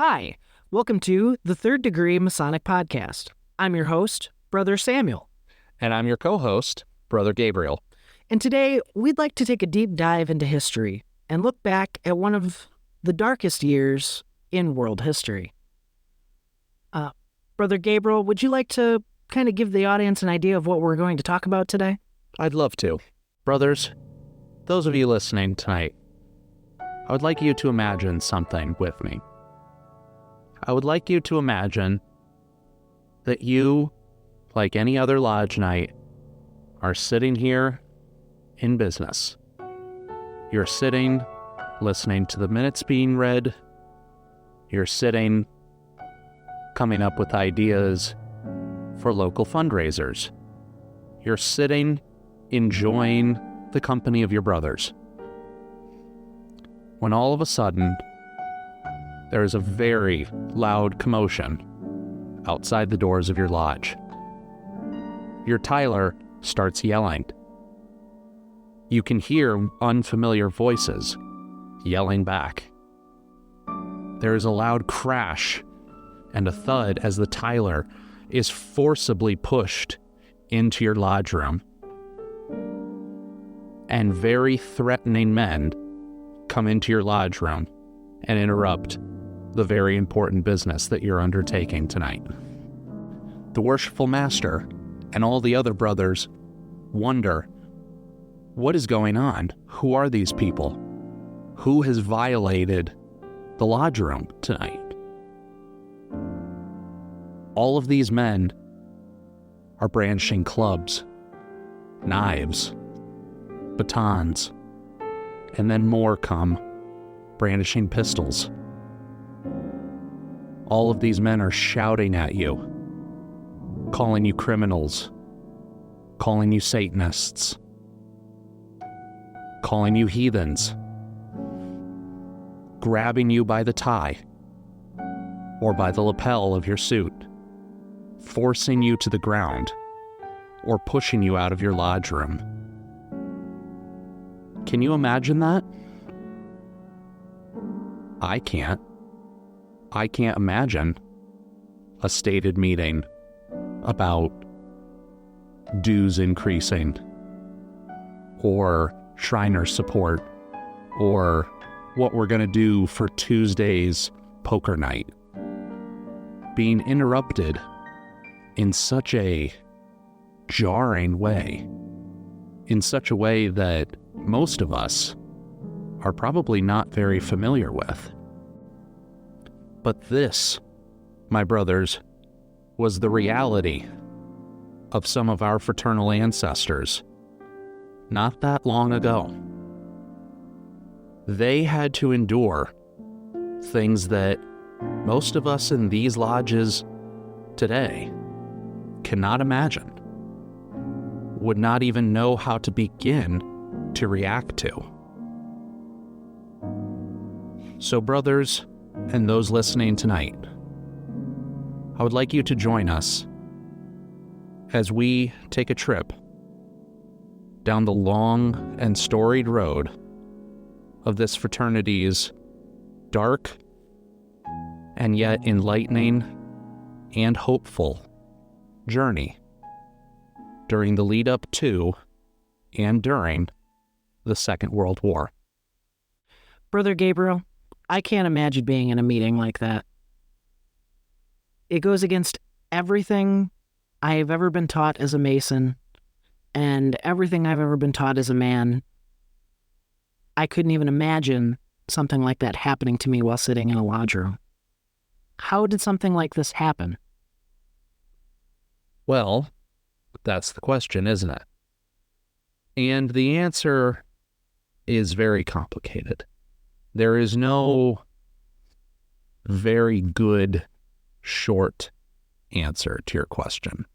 Hi, welcome to the Third Degree Masonic Podcast. I'm your host, Brother Samuel. And I'm your co-host, Brother Gabriel. And today, we'd like to take a deep dive into history and look back at one of the darkest years in world history. Brother Gabriel, would you like to kind of give the audience an idea of what we're going to talk about today? I'd love to. Brothers, those of you listening tonight, I would like you to imagine something with me. I would like you to imagine that you, like any other lodge night, are sitting here in business. You're sitting, listening to the minutes being read. You're sitting, coming up with ideas for local fundraisers. You're sitting, enjoying the company of your brothers. When all of a sudden, there is a very loud commotion outside the doors of your lodge. Your Tyler starts yelling. You can hear unfamiliar voices yelling back. There is a loud crash and a thud as the Tyler is forcibly pushed into your lodge room. And very threatening men come into your lodge room and interrupt the very important business that you're undertaking tonight. The worshipful master and all the other brothers wonder, what is going on? Who are these people? Who has violated the lodge room tonight? All of these men are brandishing clubs, knives, batons, and then more come brandishing pistols. All of these men are shouting at you, calling you criminals, calling you Satanists, calling you heathens, grabbing you by the tie or by the lapel of your suit, forcing you to the ground, or pushing you out of your lodge room. Can you imagine that? I can't. I can't imagine a stated meeting about dues increasing, or Shriner support, or what we're going to do for Tuesday's poker night, being interrupted in such a jarring way, in such a way that most of us are probably not very familiar with. But this, my brothers, was the reality of some of our fraternal ancestors not that long ago. They had to endure things that most of us in these lodges today cannot imagine, would not even know how to begin to react to. So, brothers and those listening tonight, I would like you to join us as we take a trip down the long and storied road of this fraternity's dark and yet enlightening and hopeful journey during the lead up to and during the Second World War. Brother Gabriel, I can't imagine being in a meeting like that. It goes against everything I have ever been taught as a Mason and everything I've ever been taught as a man. I couldn't even imagine something like that happening to me while sitting in a lodge room. How did something like this happen? Well, that's the question, isn't it? And the answer is very complicated. There is no very good, short answer to your question,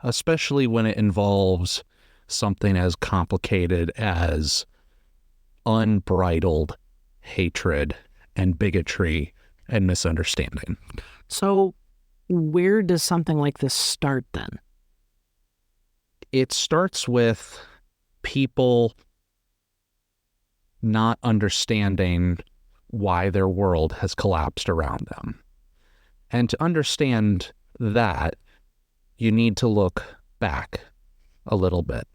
especially when it involves something as complicated as unbridled hatred and bigotry and misunderstanding. So, where does something like this start then? It starts with people not understanding why their world has collapsed around them. And to understand that, you need to look back a little bit.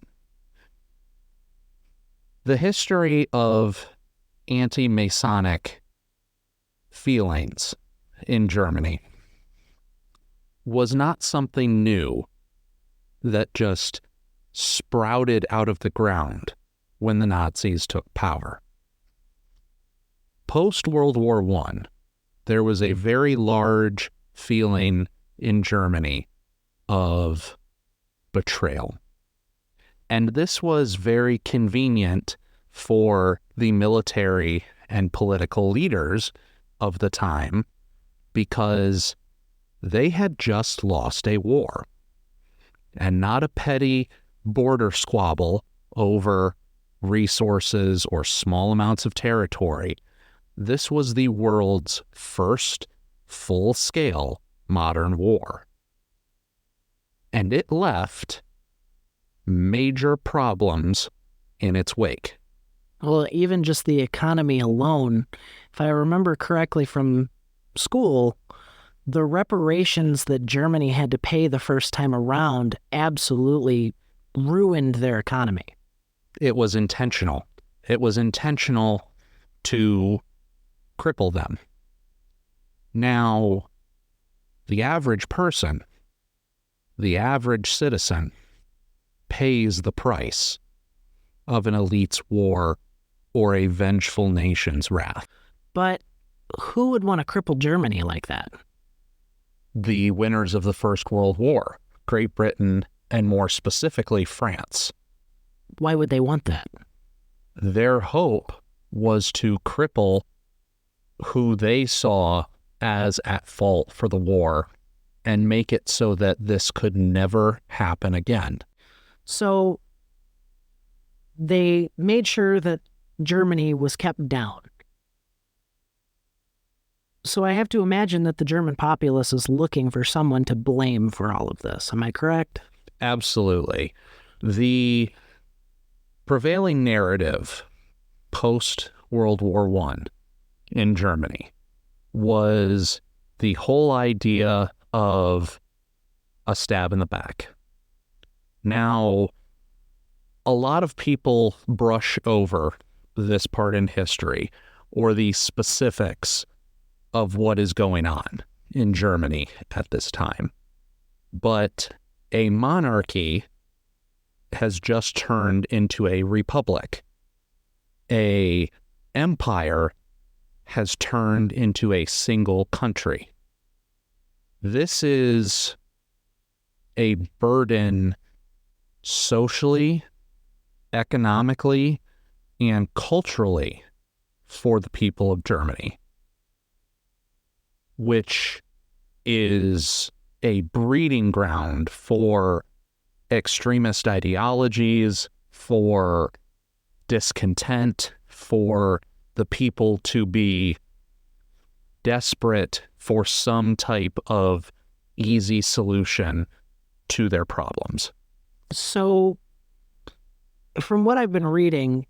The history of anti-Masonic feelings in Germany was not something new that just sprouted out of the ground when the Nazis took power. Post-World War I, there was a very large feeling in Germany of betrayal. And this was very convenient for the military and political leaders of the time because they had just lost a war. And not a petty border squabble over resources or small amounts of territory. This was the world's first full-scale modern war. And it left major problems in its wake. Well, even just the economy alone, if I remember correctly from school, the reparations that Germany had to pay the first time around absolutely ruined their economy. It was intentional. It was intentional to cripple them. Now, the average person, the average citizen, pays the price of an elite's war or a vengeful nation's wrath. But who would want to cripple Germany like that? The winners of the First World War, Great Britain, and more specifically France. Why would they want that? Their hope was to cripple who they saw as at fault for the war and make it so that this could never happen again. So they made sure that Germany was kept down. So I have to imagine that the German populace is looking for someone to blame for all of this. Am I correct? Absolutely. The prevailing narrative post-World War I in Germany was the whole idea of a stab in the back. Now, a lot of people brush over this part in history or the specifics of what is going on in Germany at this time. But a monarchy has just turned into a republic. An empire has turned into a single country. This is a burden socially, economically, and culturally for the people of Germany, which is a breeding ground for extremist ideologies, for discontent, for the people to be desperate for some type of easy solution to their problems. So, from what I've been reading,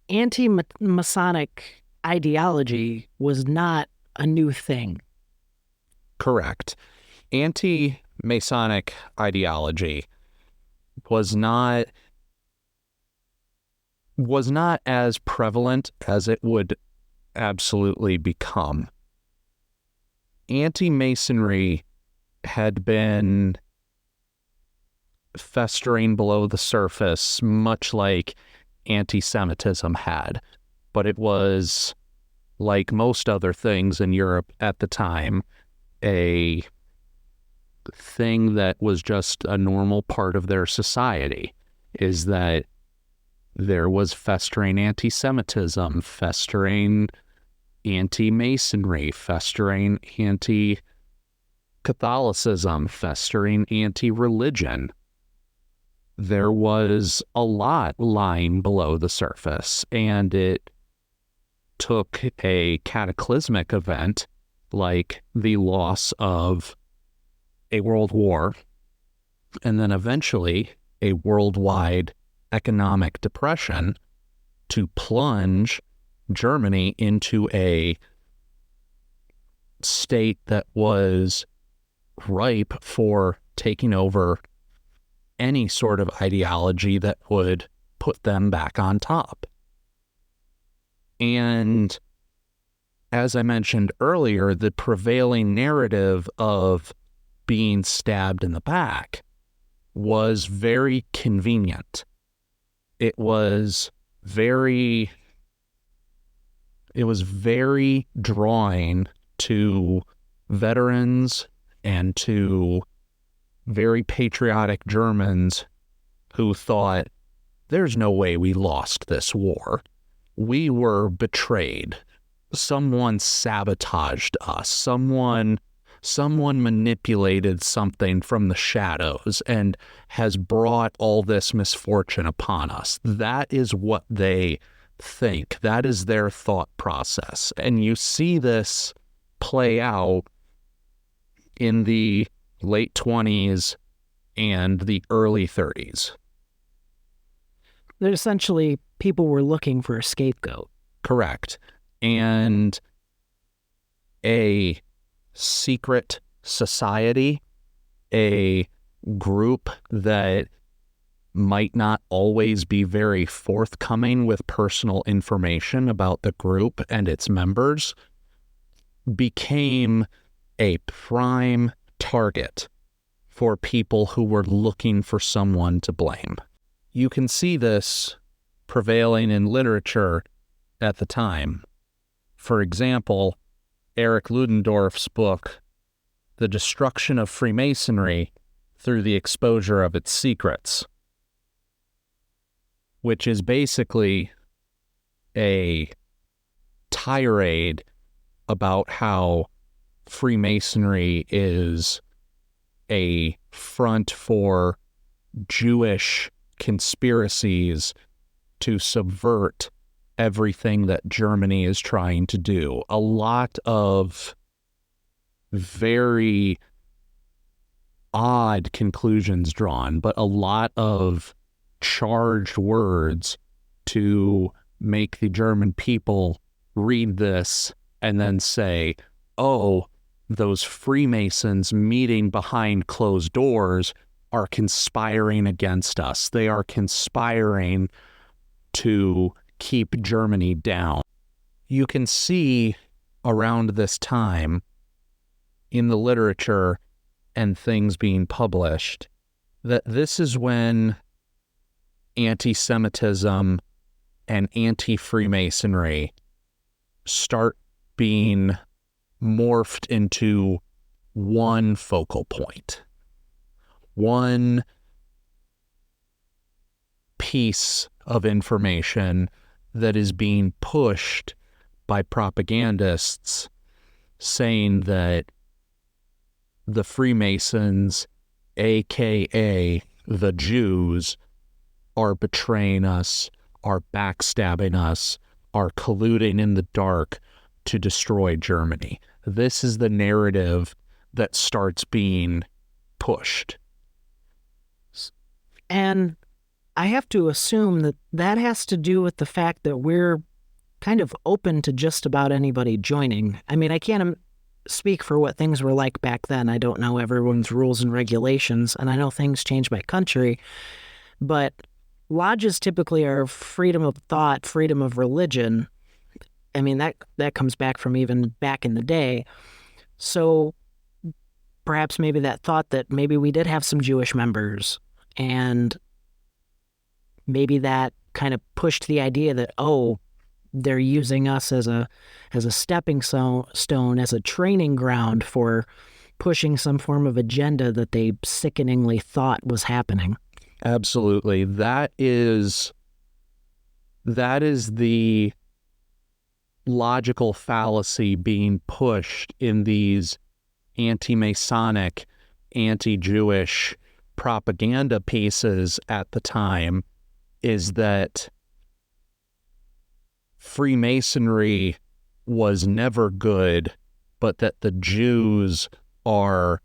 anti-Masonic ideology was not a new thing. Correct. Anti-Masonic ideology was not as prevalent as it would absolutely become. Anti-Masonry had been festering below the surface, much like anti-Semitism had, but it was, like most other things in Europe at the time, a thing that was just a normal part of their society, is that there was festering anti-Semitism, festering anti-Masonry, festering anti-Catholicism, festering anti-religion. There was a lot lying below the surface, and it took a cataclysmic event like the loss of a world war, and then eventually a worldwide economic depression to plunge Germany into a state that was ripe for taking over any sort of ideology that would put them back on top. And as I mentioned earlier, the prevailing narrative of being stabbed in the back was very convenient. It was very drawing to veterans and to very patriotic Germans who thought, there's no way we lost this war. We were betrayed. Someone sabotaged us. Someone manipulated something from the shadows and has brought all this misfortune upon us. That is what they think. That is their thought process. And you see this play out in the late 20s and the early 30s. That essentially people were looking for a scapegoat. Correct. And a secret society, a group that might not always be very forthcoming with personal information about the group and its members, became a prime target for people who were looking for someone to blame. You can see this prevailing in literature at the time. For example, Eric Ludendorff's book, The Destruction of Freemasonry Through the Exposure of Its Secrets, which is basically a tirade about how Freemasonry is a front for Jewish conspiracies to subvert everything that Germany is trying to do. A lot of very odd conclusions drawn, but a lot of charged words to make the German people read this and then say, oh, those Freemasons meeting behind closed doors are conspiring against us. They are conspiring to keep Germany down. You can see around this time in the literature and things being published that this is when anti-Semitism and anti-Freemasonry start being morphed into one focal point, one piece of information that is being pushed by propagandists saying that the Freemasons, aka the Jews, are betraying us, are backstabbing us, are colluding in the dark to destroy Germany. This is the narrative that starts being pushed. And I have to assume that that has to do with the fact that we're kind of open to just about anybody joining. I mean, I can't speak for what things were like back then. I don't know everyone's rules and regulations, and I know things change by country, but lodges typically are freedom of thought, freedom of religion. I mean, that comes back from even back in the day. So perhaps maybe that thought that maybe we did have some Jewish members, and maybe that kind of pushed the idea that, oh, they're using us as a stepping stone, as a training ground for pushing some form of agenda that they sickeningly thought was happening. Absolutely. That is the logical fallacy being pushed in these anti-Masonic, anti-Jewish propaganda pieces at the time, is that Freemasonry was never good, but that the Jews are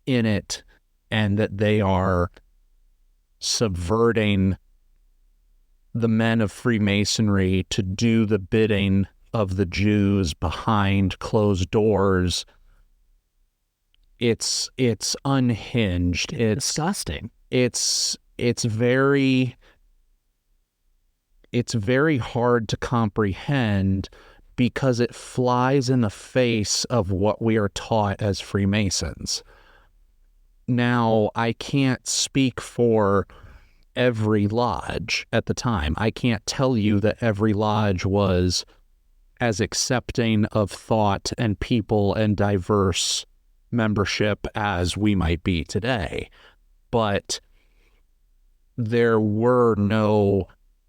in it and that they are subverting the men of Freemasonry to do the bidding of the Jews behind closed doors It's unhinged. It's disgusting. It's very hard to comprehend because it flies in the face of what we are taught as Freemasons. Now, I can't speak for every lodge at the time. I can't tell you that every lodge was as accepting of thought and people and diverse membership as we might be today. But there were no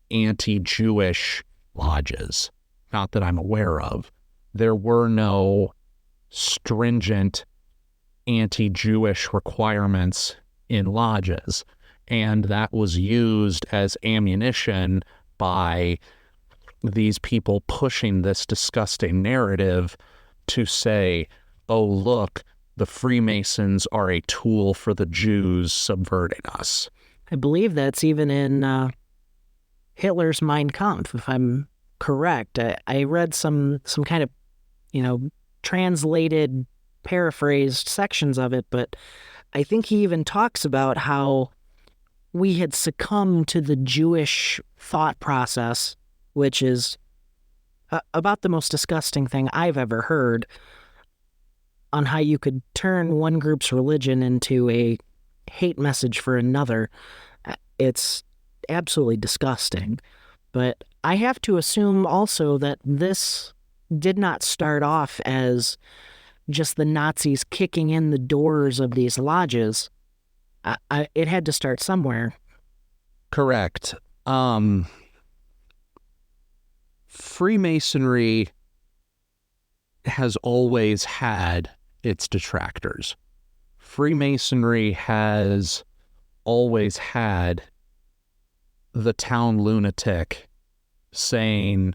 anti-Jewish lodges, not that I'm aware of. There were no stringent anti-Jewish requirements in lodges, and that was used as ammunition by these people pushing this disgusting narrative to say, oh, look, the Freemasons are a tool for the Jews subverting us. I believe that's even in Hitler's Mein Kampf, if I'm correct. I read some kind of, translated, paraphrased sections of it, but I think he even talks about how we had succumbed to the Jewish thought process, which is about the most disgusting thing I've ever heard, on how you could turn one group's religion into a hate message for another. It's absolutely disgusting. But I have to assume also that this did not start off as just the Nazis kicking in the doors of these lodges. It had to start somewhere. Correct. Freemasonry has always had its detractors. Freemasonry has always had the town lunatic saying,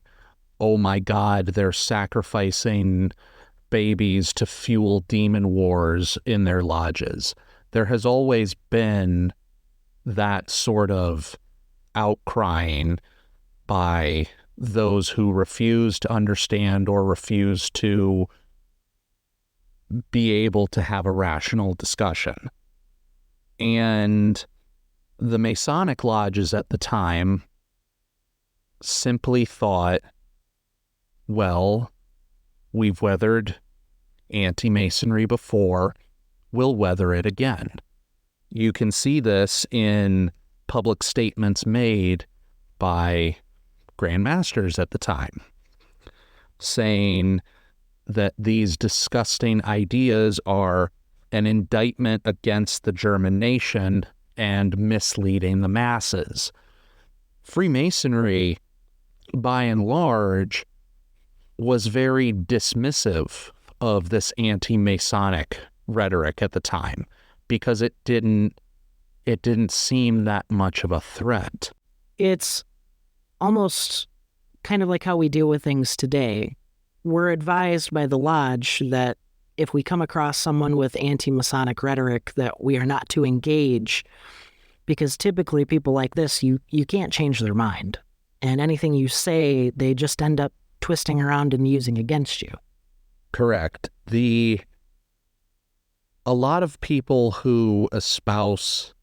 oh my God, they're sacrificing babies to fuel demon wars in their lodges. There has always been that sort of outcrying by those who refuse to understand or refuse to be able to have a rational discussion. And the Masonic lodges at the time simply thought, well, we've weathered anti-Masonry before, we'll weather it again. You can see this in public statements made by Grand Masters at the time, saying that these disgusting ideas are an indictment against the German nation and misleading the masses. Freemasonry, by and large, was very dismissive of this anti-Masonic rhetoric at the time because it didn't seem that much of a threat. It's almost kind of like how we deal with things today. We're advised by the lodge that if we come across someone with anti-Masonic rhetoric, that we are not to engage, because typically people like this, you can't change their mind. And anything you say, they just end up twisting around and using against you. Correct. A lot of people who espouse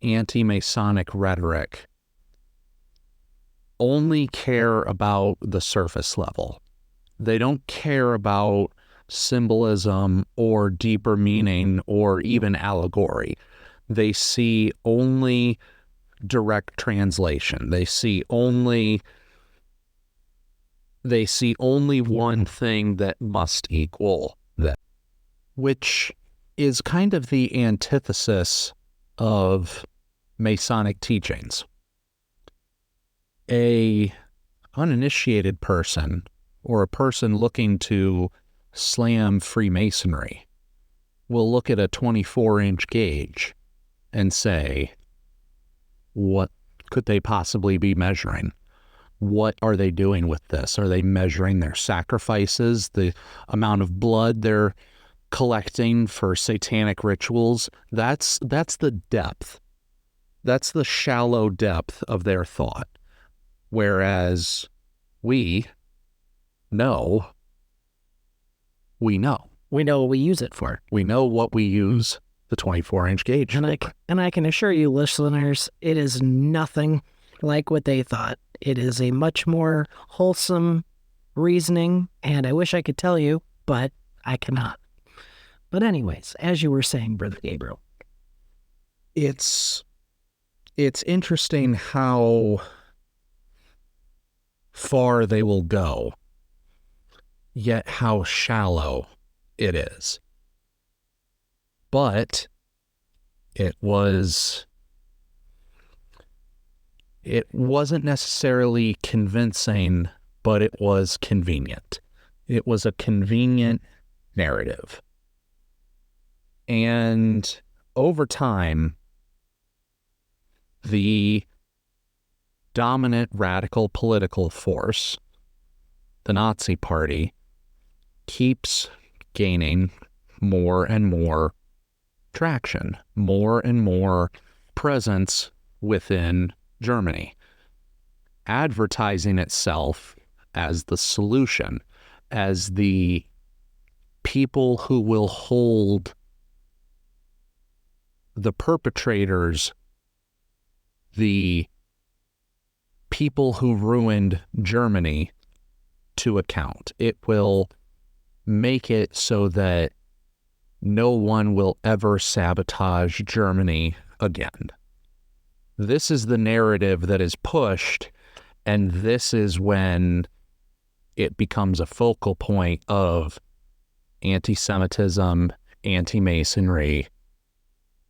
anti-Masonic rhetoric only care about the surface level. They don't care about symbolism or deeper meaning or even allegory. They see only direct translation. They see only one thing that must equal that, which is kind of the antithesis of Masonic teachings. A uninitiated person or a person looking to slam Freemasonry will look at a 24-inch gauge and say, what could they possibly be measuring? What are they doing with this? Are they measuring their sacrifices, the amount of blood they're collecting for satanic rituals? That's the depth. That's the shallow depth of their thought. Whereas we know. We know what we use it for. We know what we use the 24-inch gauge. And I can assure you, listeners, it is nothing like what they thought. It is a much more wholesome reasoning, and I wish I could tell you, but I cannot. But anyways, as you were saying, Brother Gabriel. It's interesting how far they will go, yet how shallow it is. But it wasn't necessarily convincing, but it was convenient. It was a convenient narrative. And over time, the dominant radical political force, the Nazi Party, keeps gaining more and more traction, more and more presence within Germany, advertising itself as the solution, as the people who will hold the perpetrators, the people who ruined Germany, to account. It will make it so that no one will ever sabotage Germany again. This is the narrative that is pushed, and this is when it becomes a focal point of anti-Semitism, anti-Masonry,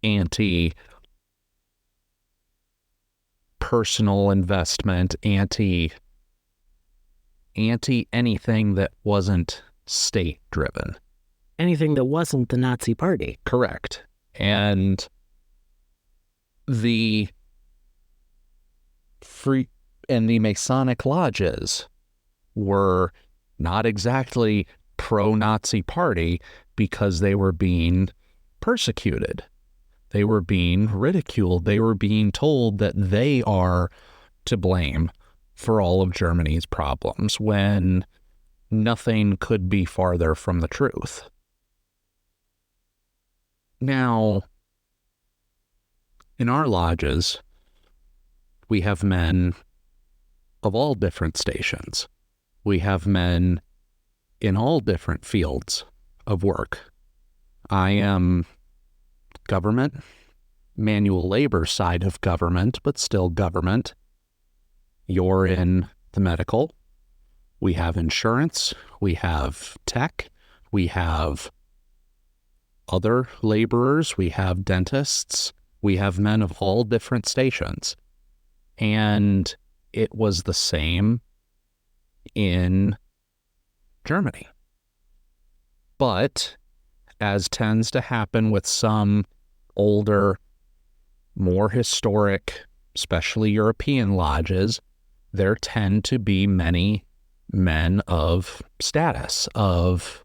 anti-personal investment, anti-anything that wasn't state-driven. Anything that wasn't the Nazi Party. Correct. And the Masonic lodges were not exactly pro-Nazi Party because they were being persecuted. They were being ridiculed. They were being told that they are to blame for all of Germany's problems when nothing could be farther from the truth. Now, in our lodges, we have men of all different stations. We have men in all different fields of work. I am government, manual labor side of government, but still government. You're in the medical. We have insurance. We have tech. We have other laborers. We have dentists. We have men of all different stations. And it was the same in Germany. But, as tends to happen with some older, more historic, especially European lodges, there tend to be many men of status, of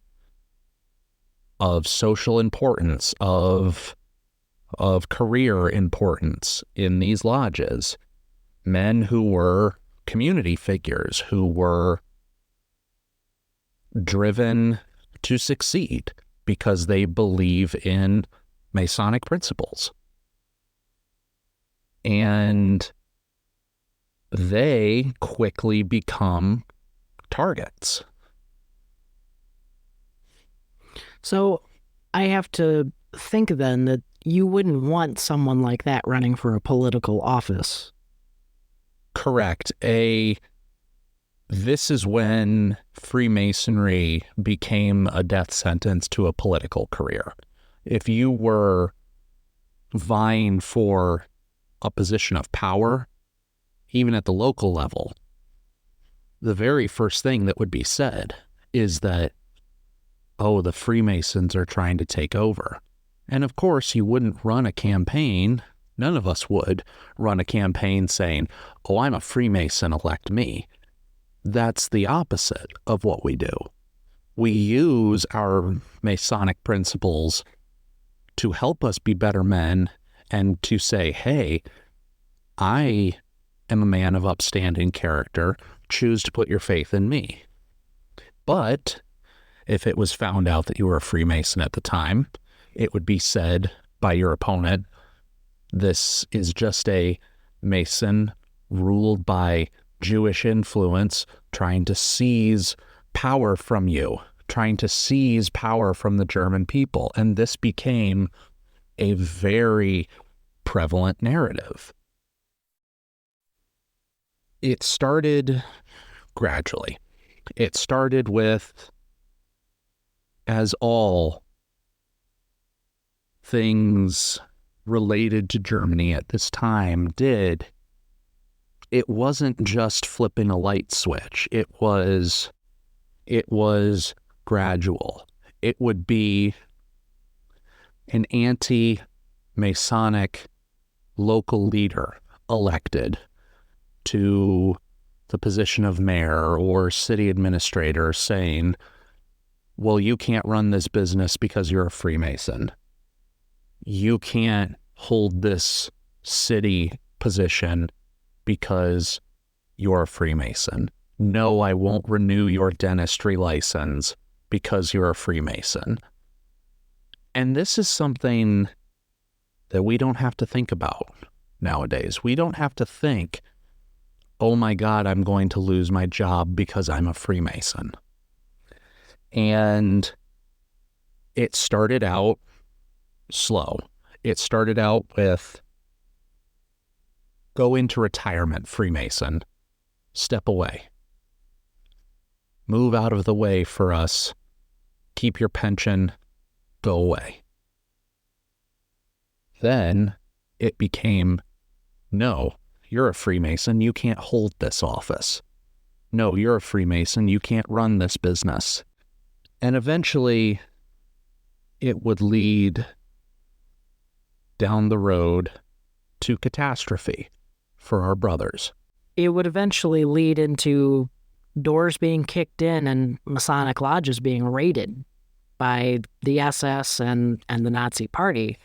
social importance, of career importance in these lodges. Men who were community figures, who were driven to succeed because they believe in Masonic principles. And they quickly become targets. So I have to think then that you wouldn't want someone like that running for a political office. Correct. This is when Freemasonry became a death sentence to a political career. If you were vying for a position of power, even at the local level, the very first thing that would be said is that, oh, the Freemasons are trying to take over. And of course, you wouldn't run a campaign. None of us would run a campaign saying, oh, I'm a Freemason, elect me. That's the opposite of what we do. We use our Masonic principles to help us be better men and to say, hey, I am a man of upstanding character. Choose to put your faith in me. But if it was found out that you were a Freemason at the time, it would be said by your opponent, this is just a Mason ruled by Jewish influence trying to seize power from you, trying to seize power from the German people. And this became a very prevalent narrative. It started gradually. It started with, as all things related to Germany at this time did, it wasn't just flipping a light switch. It was gradual. It would be an anti-Masonic local leader elected to the position of mayor or city administrator saying, well, you can't run this business because you're a Freemason. You can't hold this city position because you're a Freemason. No, I won't renew your dentistry license because you're a Freemason. And this is something that we don't have to think about nowadays. We don't have to think, oh my God, I'm going to lose my job because I'm a Freemason. And it started out slow. It started out with go into retirement, Freemason. Step away. Move out of the way for us. Keep your pension. Go away. Then it became, no, you're a Freemason. You can't hold this office. No, you're a Freemason. You can't run this business. And eventually it would lead down the road to catastrophe for our brothers. It would eventually lead into doors being kicked in and Masonic lodges being raided by the SS and the Nazi Party.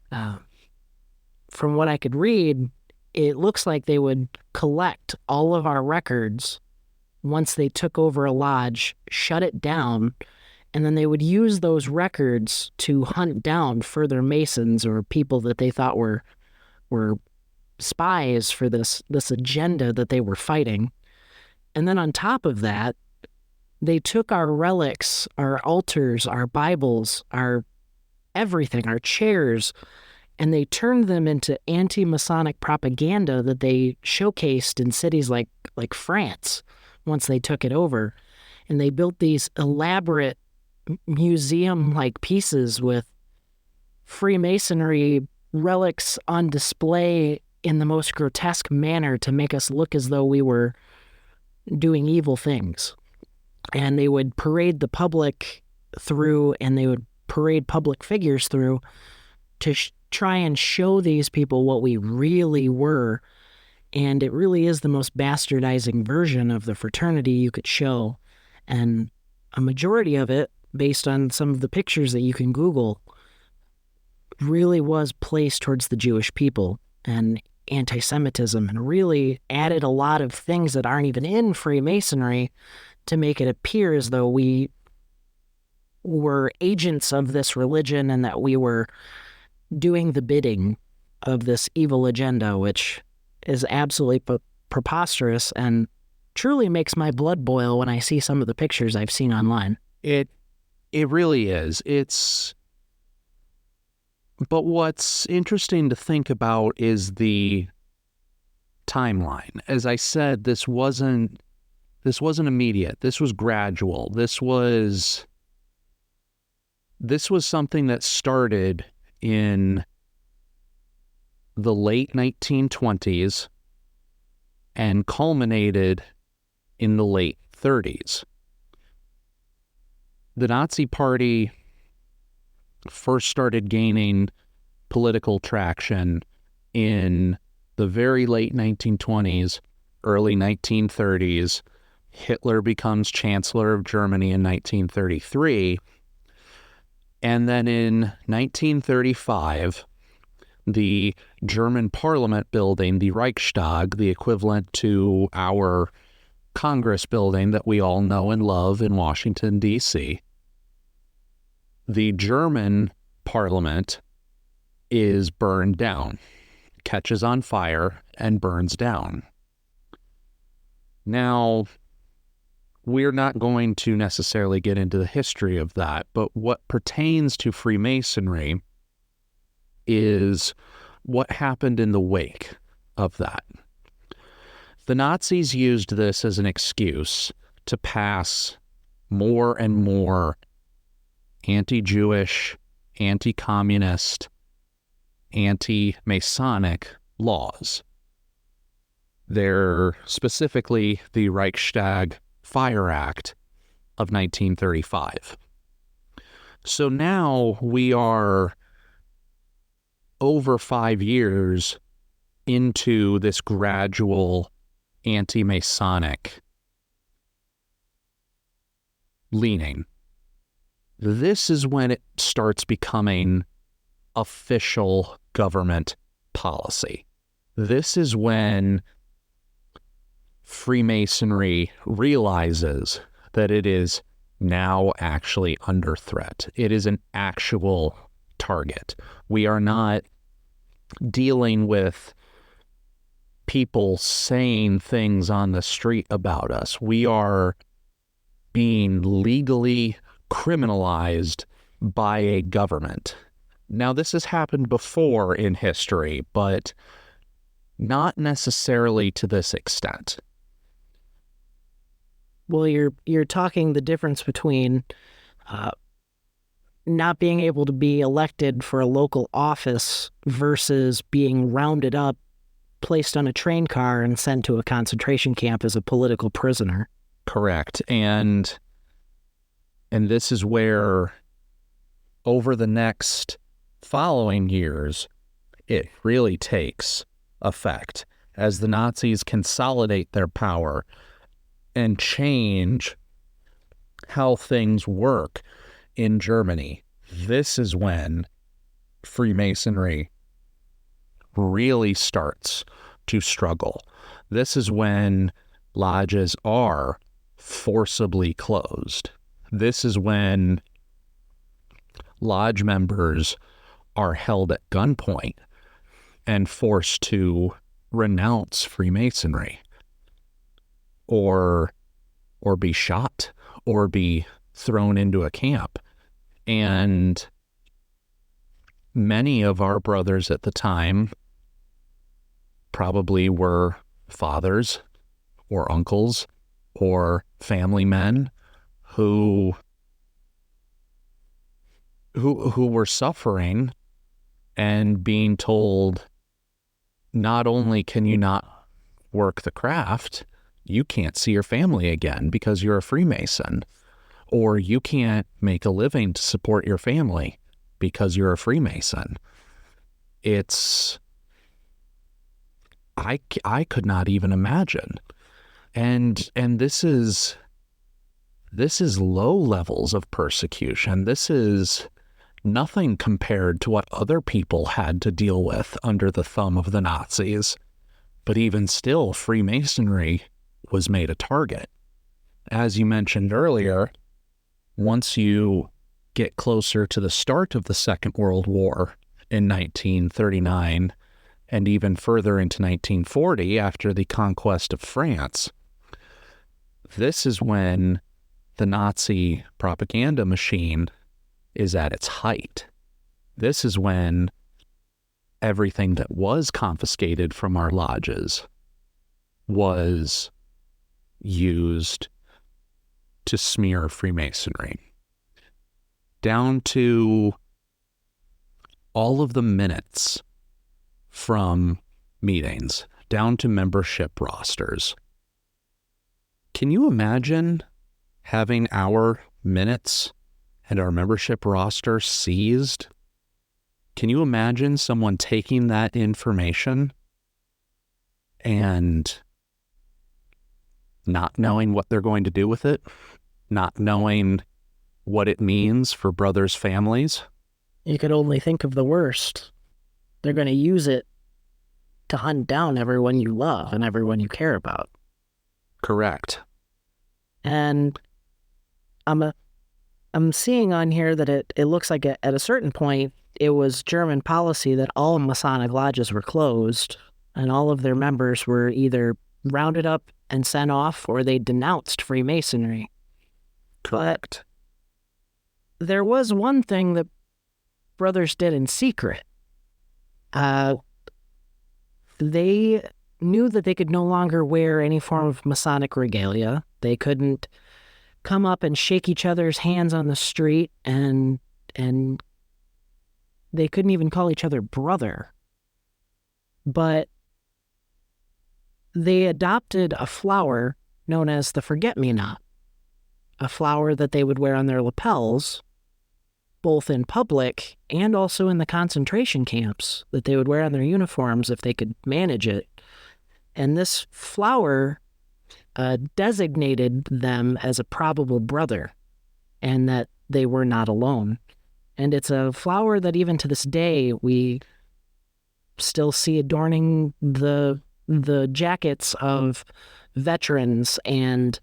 From what I could read, it looks like they would collect all of our records once they took over a lodge, shut it down, and then they would use those records to hunt down further Masons or people that they thought were spies for this agenda that they were fighting. And then on top of that, they took our relics, our altars, our Bibles, our everything, our chairs, and they turned them into anti-Masonic propaganda that they showcased in cities like France once they took it over. And they built these elaborate museum-like pieces with Freemasonry relics on display in the most grotesque manner to make us look as though we were doing evil things. And they would parade the public through, and they would parade public figures through to try and show these people what we really were. And it really is the most bastardizing version of the fraternity you could show. And a majority of it, based on some of the pictures that you can Google, really was placed towards the Jewish people and anti-Semitism, and really added a lot of things that aren't even in Freemasonry to make it appear as though we were agents of this religion and that we were doing the bidding of this evil agenda, which is absolutely preposterous and truly makes my blood boil when I see some of the pictures I've seen online. It really is. But what's interesting to think about is the timeline. As I said, this wasn't immediate. This was gradual. This was something that started in the late 1920s and culminated in the late 30s. The Nazi Party first started gaining political traction in the very late 1920s, early 1930s. Hitler becomes Chancellor of Germany in 1933. And then in 1935, the German Parliament building, the Reichstag, the equivalent to our Congress building that we all know and love in Washington, D.C., the German parliament is burned down, catches on fire, and burns down. Now, we're not going to necessarily get into the history of that, but what pertains to Freemasonry is what happened in the wake of that. The Nazis used this as an excuse to pass more and more anti-Jewish, anti-communist, anti-Masonic laws. They're specifically the Reichstag Fire Act of 1935. So now we are over 5 years into this gradual anti-Masonic leaning. This is when it starts becoming official government policy. This is when Freemasonry realizes that it is now actually under threat. It is an actual target. We are not dealing with people saying things on the street about us. We are being legally criminalized by a government. Now, this has happened before in history, but not necessarily to this extent. Well, you're talking the difference between not being able to be elected for a local office versus being rounded up, placed on a train car, and sent to a concentration camp as a political prisoner. Correct. And this is where, over the next following years, it really takes effect as the Nazis consolidate their power and change how things work in Germany. This is when Freemasonry really starts to struggle. This is when lodges are forcibly closed. This is when lodge members are held at gunpoint and forced to renounce Freemasonry, or be shot, or be thrown into a camp. And many of our brothers at the time probably were fathers or uncles or family men who were suffering and being told, not only can you not work the craft, you can't see your family again because you're a Freemason, or you can't make a living to support your family because you're a Freemason. I could not even imagine. And this is low levels of persecution. This is nothing compared to what other people had to deal with under the thumb of the Nazis. But even still, Freemasonry was made a target. As you mentioned earlier, once you get closer to the start of the Second World War in 1939, and even further into 1940 after the conquest of France, this is when the Nazi propaganda machine is at its height. This is when everything that was confiscated from our lodges was used to smear Freemasonry. Down to all of the minutes from meetings, down to membership rosters. Can you imagine having our minutes and our membership roster seized? Can you imagine someone taking that information and not knowing what they're going to do with it, not knowing what it means for brothers' families? You could only think of the worst. They're going to use it to hunt down everyone you love and everyone you care about. Correct. And I'm I'm seeing on here that it looks like at a certain point, it was German policy that all Masonic lodges were closed and all of their members were either rounded up and sent off or they denounced Freemasonry. Correct. But there was one thing that brothers did in secret. They knew that they could no longer wear any form of Masonic regalia. They couldn't come up and shake each other's hands on the street, and they couldn't even call each other brother. But they adopted a flower known as the forget-me-not, a flower that they would wear on their lapels, both in public and also in the concentration camps, that they would wear on their uniforms if they could manage it. And this flower designated them as a probable brother and that they were not alone. And it's a flower that even to this day we still see adorning the jackets of veterans and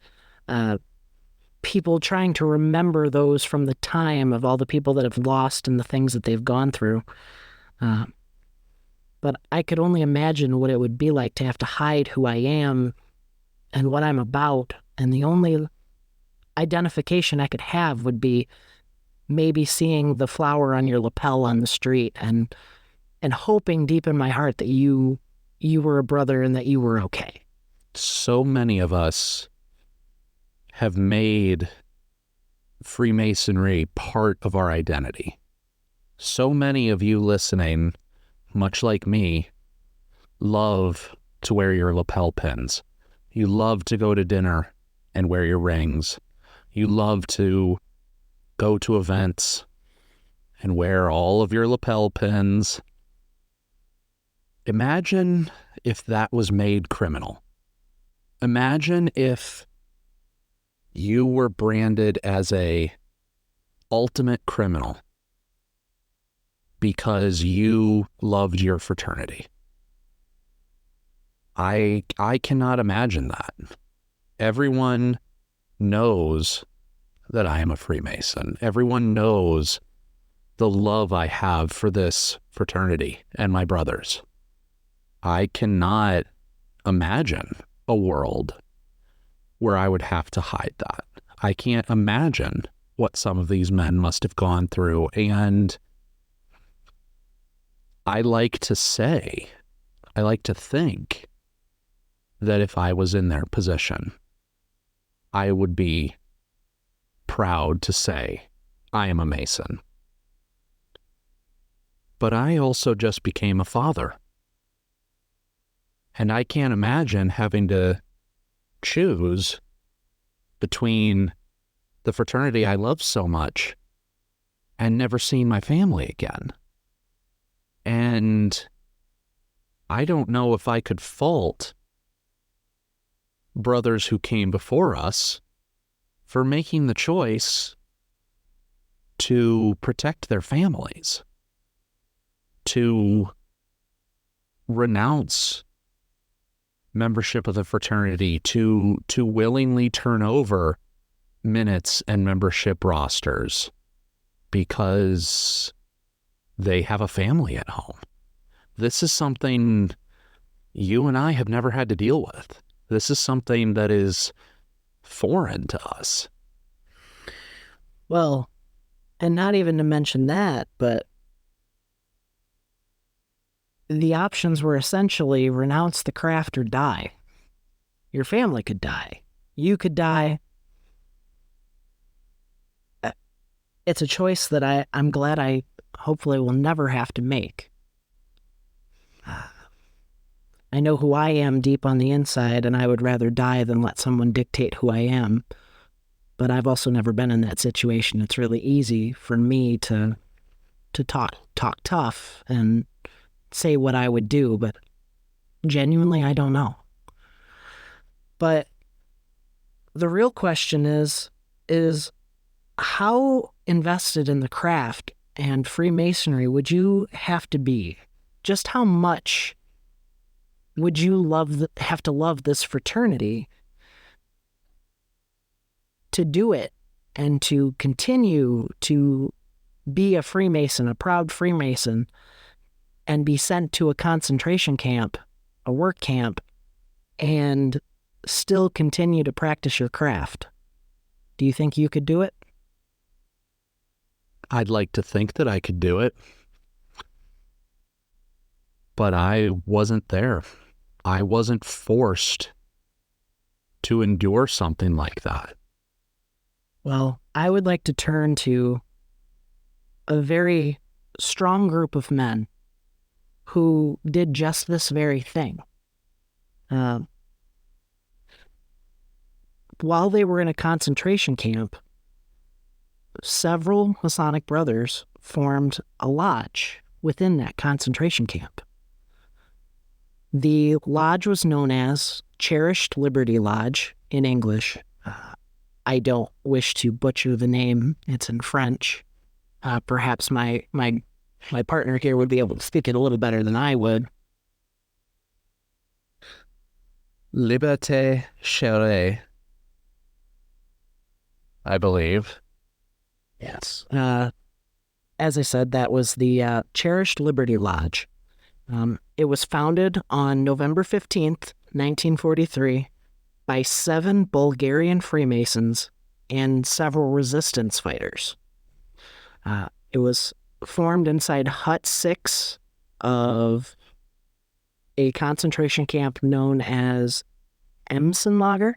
people trying to remember those from the time of all the people that have lost and the things that they've gone through. But I could only imagine what it would be like to have to hide who I am and what I'm about, and the only identification I could have would be maybe seeing the flower on your lapel on the street and hoping deep in my heart that you were a brother and that you were okay. So many of us have made Freemasonry part of our identity. So many of you listening, much like me, love to wear your lapel pins. You love to go to dinner and wear your rings. You love to go to events and wear all of your lapel pins. Imagine if that was made criminal. Imagine if you were branded as a ultimate criminal because you loved your fraternity. I cannot imagine that. Everyone knows that I am a Freemason. Everyone knows the love I have for this fraternity and my brothers. I cannot imagine a world where I would have to hide that. I can't imagine what some of these men must have gone through. And I like to think that if I was in their position, I would be proud to say, I am a Mason. But I also just became a father. And I can't imagine having to choose between the fraternity I love so much and never seeing my family again. And I don't know if I could fault brothers who came before us for making the choice to protect their families, to renounce membership of the fraternity, to willingly turn over minutes and membership rosters because they have a family at home. This is something you and I have never had to deal with. This is something that is foreign to us. Well, and not even to mention that, but the options were essentially renounce the craft or die. Your family could die. You could die. It's a choice that I'm glad I hopefully will never have to make. I know who I am deep on the inside, and I would rather die than let someone dictate who I am. But I've also never been in that situation. It's really easy for me to talk tough and say what I would do, but genuinely, I don't know. But the real question is how invested in the craft and Freemasonry would you have to be? Just how much would you have to love this fraternity to do it and to continue to be a Freemason, a proud Freemason, and be sent to a concentration camp, a work camp, and still continue to practice your craft. Do you think you could do it? I'd like to think that I could do it, but I wasn't there. I wasn't forced to endure something like that. Well, I would like to turn to a very strong group of men who did just this very thing. While they were in a concentration camp, several Masonic brothers formed a lodge within that concentration camp. The lodge was known as Cherished Liberty Lodge in English. I don't wish to butcher the name. It's in French. Perhaps my partner here would be able to speak it a little better than I would. Liberté chère, I believe. Yes. As I said, that was the Cherished Liberty Lodge. It was founded on November 15th, 1943, by 7 Bulgarian Freemasons and several resistance fighters. It was formed inside Hut 6 of a concentration camp known as Emsenlager.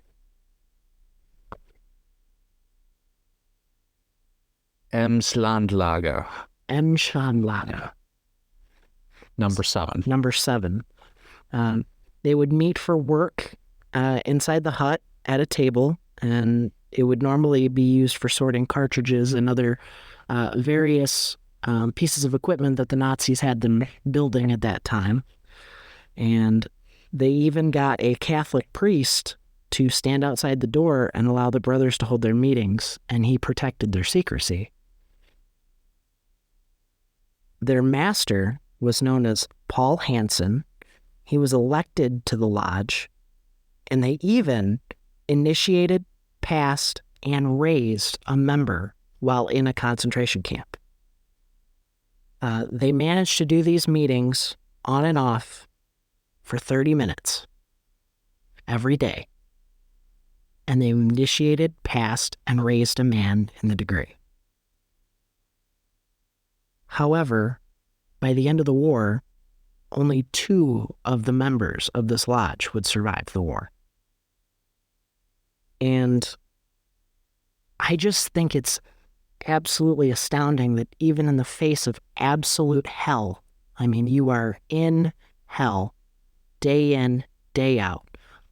Emslandlager. Emslandlager. Number 7. Number 7. They would meet for work inside the hut at a table, and it would normally be used for sorting cartridges and other various pieces of equipment that the Nazis had them building at that time. And they even got a Catholic priest to stand outside the door and allow the brothers to hold their meetings, and he protected their secrecy. Their master was known as Paul Hansen. He was elected to the lodge, and they even initiated, passed, and raised a member while in a concentration camp. They managed to do these meetings on and off for 30 minutes every day, and they initiated, passed, and raised a man in the degree. However, by the end of the war, only 2 of the members of this lodge would survive the war. And I just think it's absolutely astounding that even in the face of absolute hell, I mean, you are in hell, day in, day out,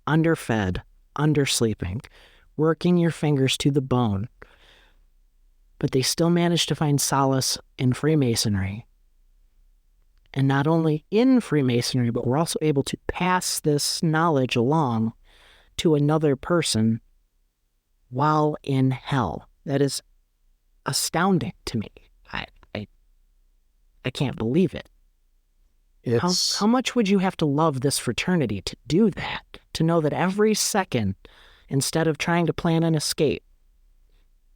underfed, undersleeping, working your fingers to the bone, but they still managed to find solace in Freemasonry. And not only in Freemasonry, but we're also able to pass this knowledge along to another person while in hell. That is astounding to me. I can't believe it. How much would you have to love this fraternity to do that? To know that every second, instead of trying to plan an escape,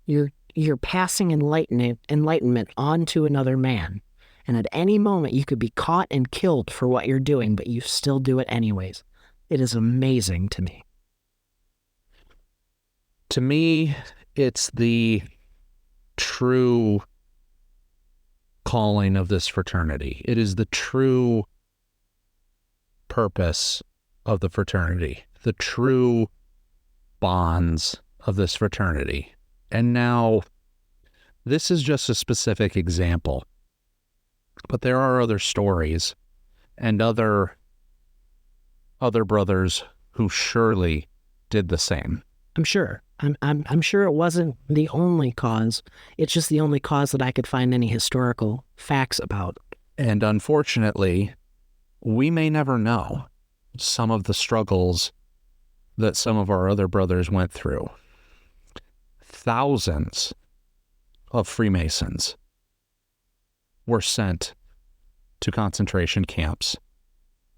you're passing enlightenment on to another man. And at any moment, you could be caught and killed for what you're doing, but you still do it anyways. It is amazing to me. To me, it's the true calling of this fraternity. It is the true purpose of the fraternity, the true bonds of this fraternity. And now, this is just a specific example, but there are other stories and other brothers who surely did the same. I'm sure. I'm sure it wasn't the only cause. It's just the only cause that I could find any historical facts about. And unfortunately, we may never know some of the struggles that some of our other brothers went through. Thousands of Freemasons were sent to concentration camps,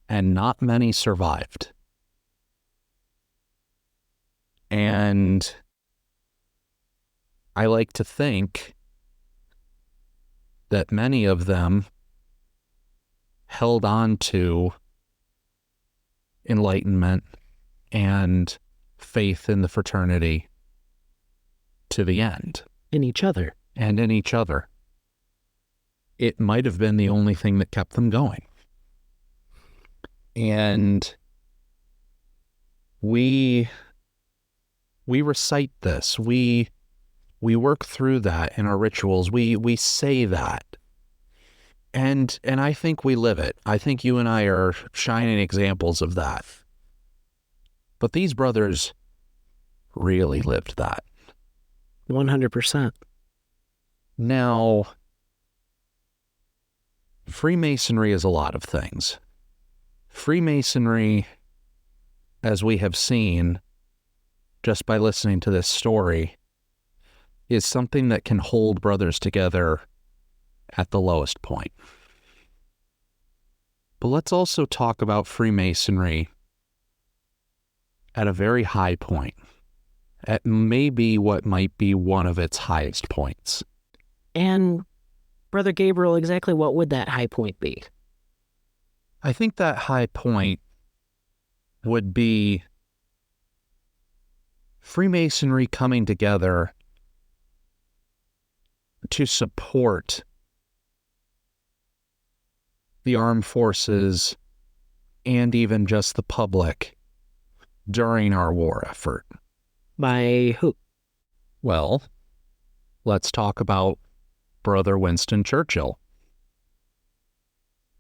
and not many survived. And I like to think that many of them held on to enlightenment and faith in the fraternity to the end. In each other. And in each other. It might have been the only thing that kept them going. And we recite this. We work through that in our rituals. We say that. And I think we live it. I think you and I are shining examples of that. But these brothers really lived that. 100%. Now, Freemasonry is a lot of things. Freemasonry, as we have seen just by listening to this story, is something that can hold brothers together at the lowest point. But let's also talk about Freemasonry at a very high point, at maybe what might be one of its highest points. And, Brother Gabriel, exactly what would that high point be? I think that high point would be Freemasonry coming together to support the armed forces and even just the public during our war effort. By who? Well, let's talk about Brother Winston Churchill,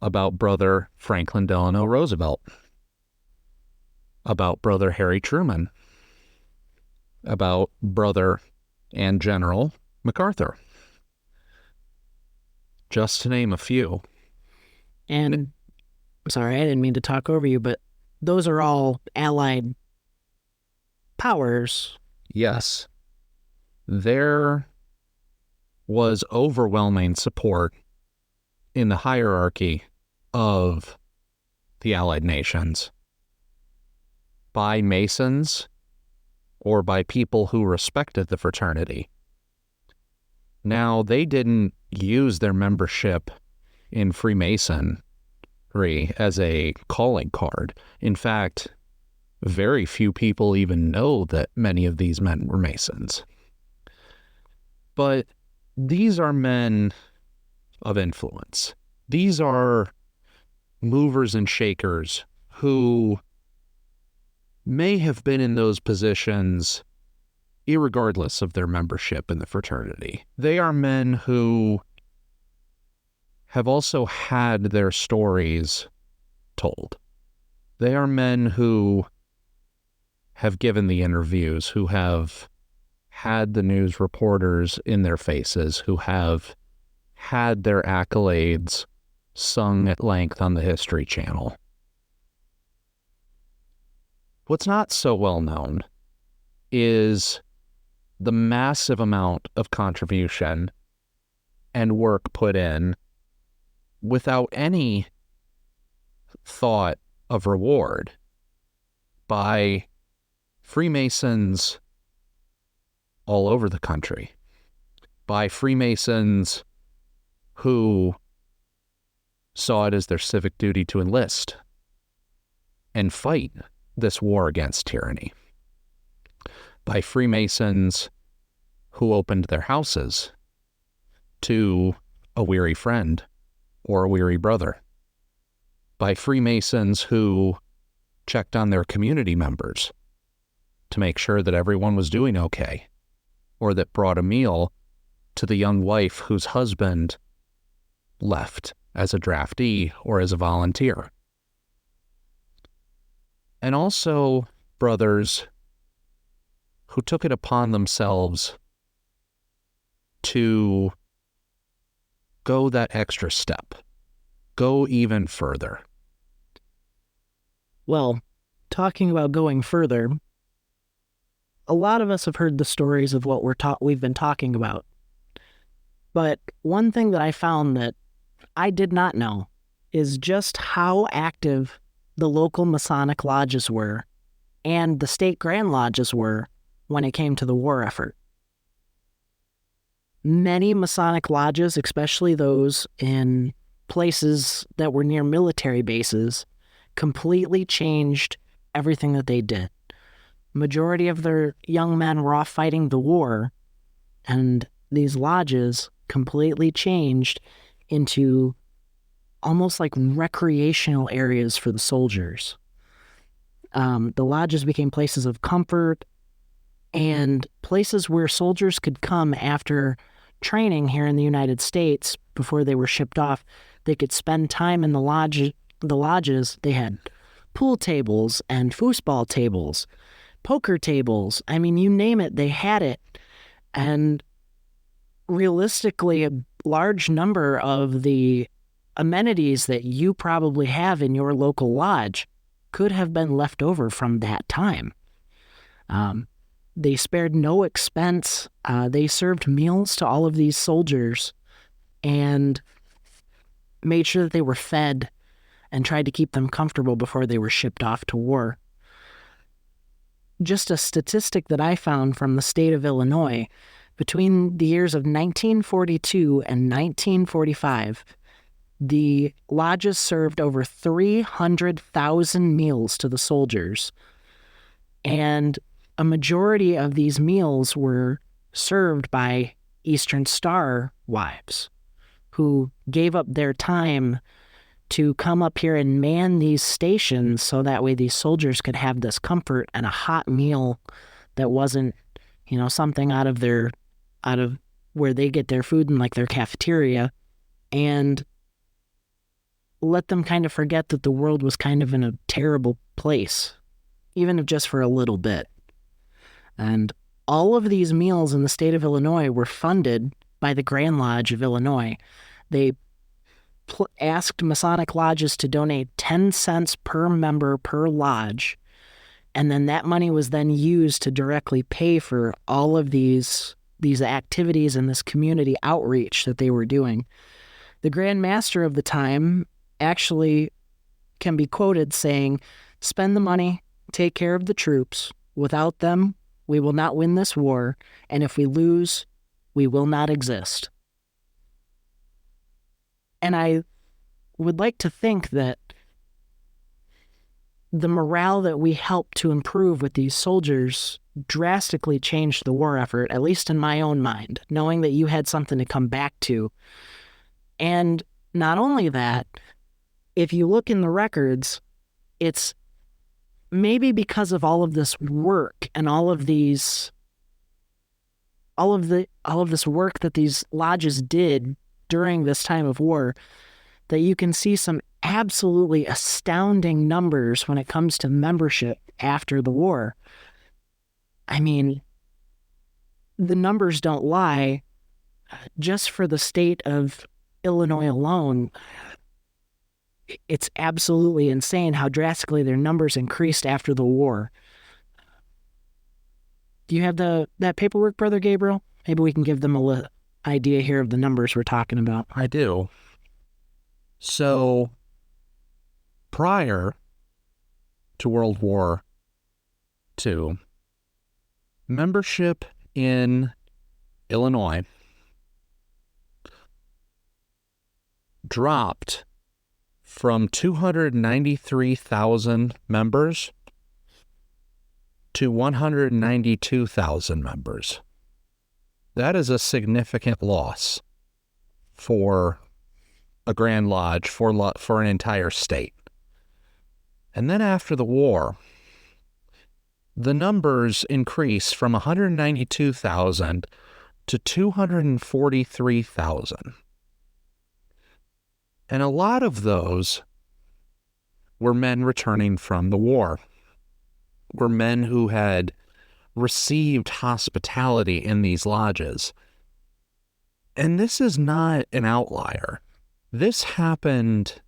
about Brother Franklin Delano Roosevelt, about Brother Harry Truman, about Brother and General MacArthur, just to name a few. And, sorry, I didn't mean to talk over you, but those are all allied powers. Yes. There was overwhelming support in the hierarchy of the Allied nations by Masons or by people who respected the fraternity. Now, they didn't use their membership in Freemasonry as a calling card. In fact, very few people even know that many of these men were Masons. But these are men of influence. These are movers and shakers who may have been in those positions irregardless of their membership in the fraternity. They are men who have also had their stories told. They are men who have given the interviews, who have had the news reporters in their faces, who have had their accolades sung at length on the History Channel. What's not so well known is the massive amount of contribution and work put in without any thought of reward by Freemasons all over the country, by Freemasons who saw it as their civic duty to enlist and fight this war against tyranny, by Freemasons who opened their houses to a weary friend or a weary brother, by Freemasons who checked on their community members to make sure that everyone was doing okay, or that brought a meal to the young wife whose husband left as a draftee or as a volunteer. And also brothers who took it upon themselves to go that extra step, go even further. Well, talking about going further, a lot of us have heard the stories of what we've been talking about. But one thing that I found that I did not know is just how active the local Masonic lodges were and the state Grand Lodges were when it came to the war effort. Many Masonic lodges, especially those in places that were near military bases, completely changed everything that they did. Majority of their young men were off fighting the war, and these lodges completely changed into almost like recreational areas for the soldiers. The lodges became places of comfort and places where soldiers could come after training here in the United States before they were shipped off. They could spend time in the lodges. They had pool tables and foosball tables, poker tables. I mean, you name it, they had it. And realistically, a large number of the amenities that you probably have in your local lodge could have been left over from that time. They spared no expense. They served meals to all of these soldiers and made sure that they were fed and tried to keep them comfortable before they were shipped off to war. Just a statistic that I found from the state of Illinois, between the years of 1942 and 1945, the lodges served over 300,000 meals to the soldiers, and a majority of these meals were served by Eastern Star wives who gave up their time to come up here and man these stations so that way these soldiers could have this comfort and a hot meal that wasn't, something out of where they get their food in like their cafeteria, and let them kind of forget that the world was kind of in a terrible place, even if just for a little bit. And all of these meals in the state of Illinois were funded by the Grand Lodge of Illinois. They asked Masonic lodges to donate 10 cents per member per lodge, and then that money was then used to directly pay for all of these activities and this community outreach that they were doing. The Grand Master of the time actually can be quoted saying, "Spend the money, take care of the troops. Without them, we will not win this war, and if we lose, we will not exist." And I would like to think that the morale that we helped to improve with these soldiers drastically changed the war effort, at least in my own mind, knowing that you had something to come back to. And not only that, if you look in the records, it's maybe because of all of this work and all of this work that these lodges did during this time of war, that you can see some absolutely astounding numbers when it comes to membership after the war. I mean, the numbers don't lie. Just for the state of Illinois alone, it's absolutely insane how drastically their numbers increased after the war. Do you have that paperwork, Brother Gabriel? Maybe we can give them a idea here of the numbers we're talking about. I do. So, prior to World War II, membership in Illinois dropped from 293,000 members to 192,000 members. That is a significant loss for a Grand Lodge, for an entire state. And then after the war, the numbers increased from 192,000 to 243,000. And a lot of those were men returning from the war, were men who had received hospitality in these lodges. And this is not an outlier. This happened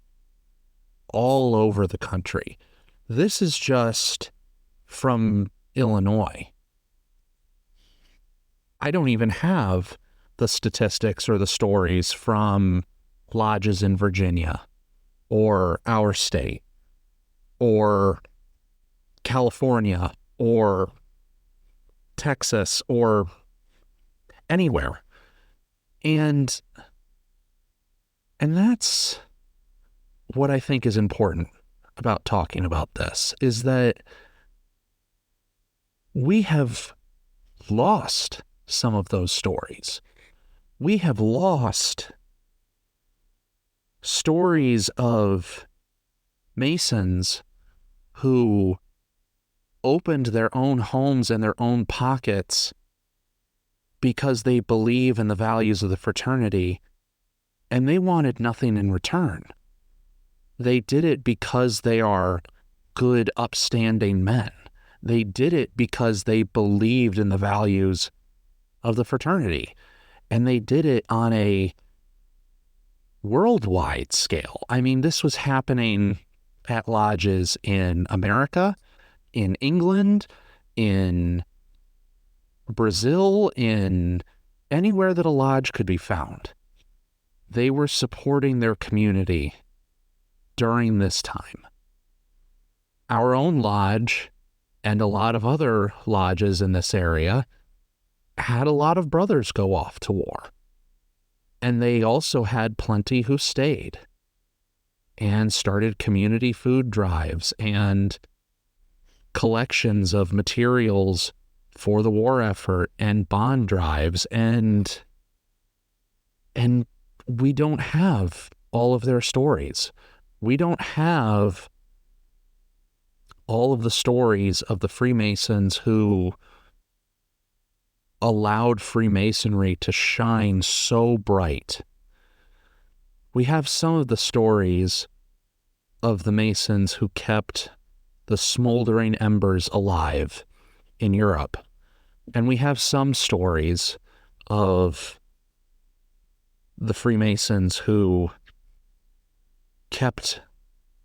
all over the country. This is just from Illinois. I don't even have the statistics or the stories from lodges in Virginia or our state or California or Texas or anywhere. And that's what I think is important about talking about this, is that we have lost some of those stories. We have lost stories of Masons who opened their own homes and their own pockets because they believe in the values of the fraternity, and they wanted nothing in return. They did it because they are good, upstanding men. They did it because they believed in the values of the fraternity, and they did it on a worldwide scale. I mean, this was happening at lodges in America, in England, in Brazil, in anywhere that a lodge could be found. They were supporting their community during this time. Our own lodge and a lot of other lodges in this area had a lot of brothers go off to war. And they also had plenty who stayed and started community food drives and collections of materials for the war effort and bond drives, and we don't have all of their stories. We don't have all of the stories of the Freemasons who allowed Freemasonry to shine so bright. We have some of the stories of the Masons who kept the smoldering embers alive in Europe. And we have some stories of the Freemasons who kept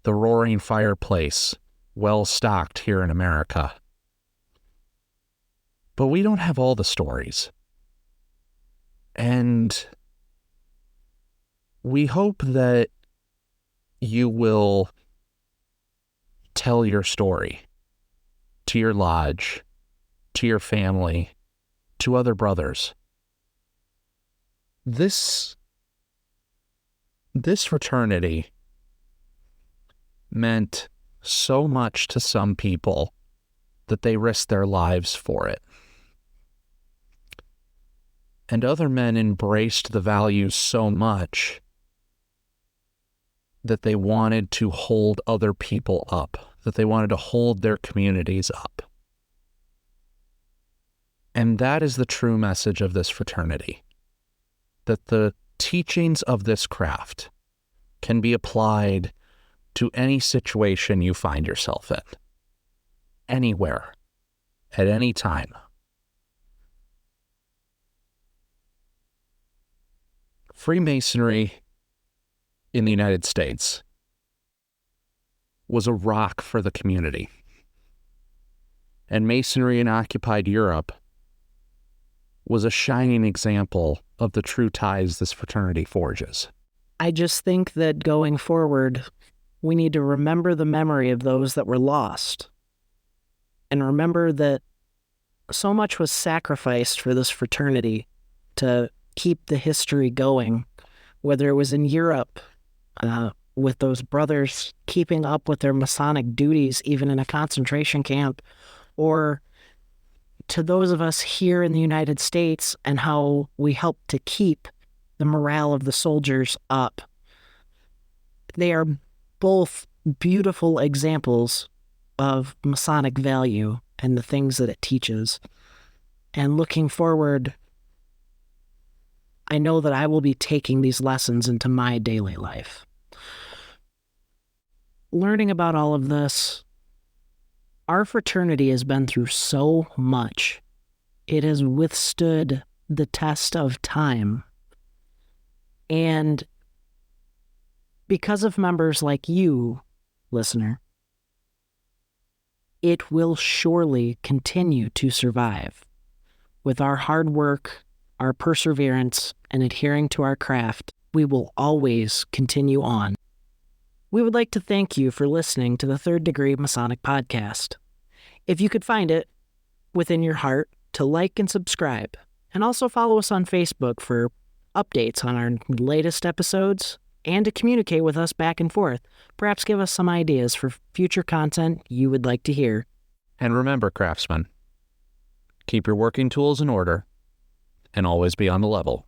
the roaring fireplace well stocked here in America. But we don't have all the stories. And we hope that you will tell your story to your lodge, to your family, to other brothers. This fraternity meant so much to some people that they risked their lives for it. And other men embraced the values so much that they wanted to hold other people up, that they wanted to hold their communities up. And that is the true message of this fraternity, that the teachings of this craft can be applied to any situation you find yourself in, anywhere, at any time. Freemasonry in the United States was a rock for the community. And Masonry in occupied Europe was a shining example of the true ties this fraternity forges. I just think that going forward, we need to remember the memory of those that were lost. And remember that so much was sacrificed for this fraternity to keep the history going, whether it was in Europe, with those brothers keeping up with their Masonic duties, even in a concentration camp, or to those of us here in the United States and how we help to keep the morale of the soldiers up. They are both beautiful examples of Masonic value and the things that it teaches. And looking forward, I know that I will be taking these lessons into my daily life. Learning about all of this, our fraternity has been through so much. It has withstood the test of time. And because of members like you, listener, it will surely continue to survive. With our hard work, our perseverance, and adhering to our craft, we will always continue on. We would like to thank you for listening to the Third Degree Masonic Podcast. If you could find it within your heart to like and subscribe, and also follow us on Facebook for updates on our latest episodes and to communicate with us back and forth. Perhaps give us some ideas for future content you would like to hear. And remember, craftsmen, keep your working tools in order and always be on the level.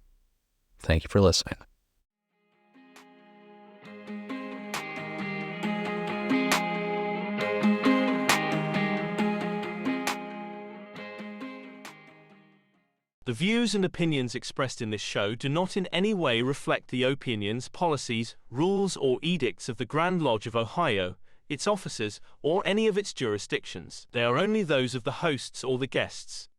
Thank you for listening. The views and opinions expressed in this show do not in any way reflect the opinions, policies, rules, or edicts of the Grand Lodge of Ohio, its officers, or any of its jurisdictions. They are only those of the hosts or the guests.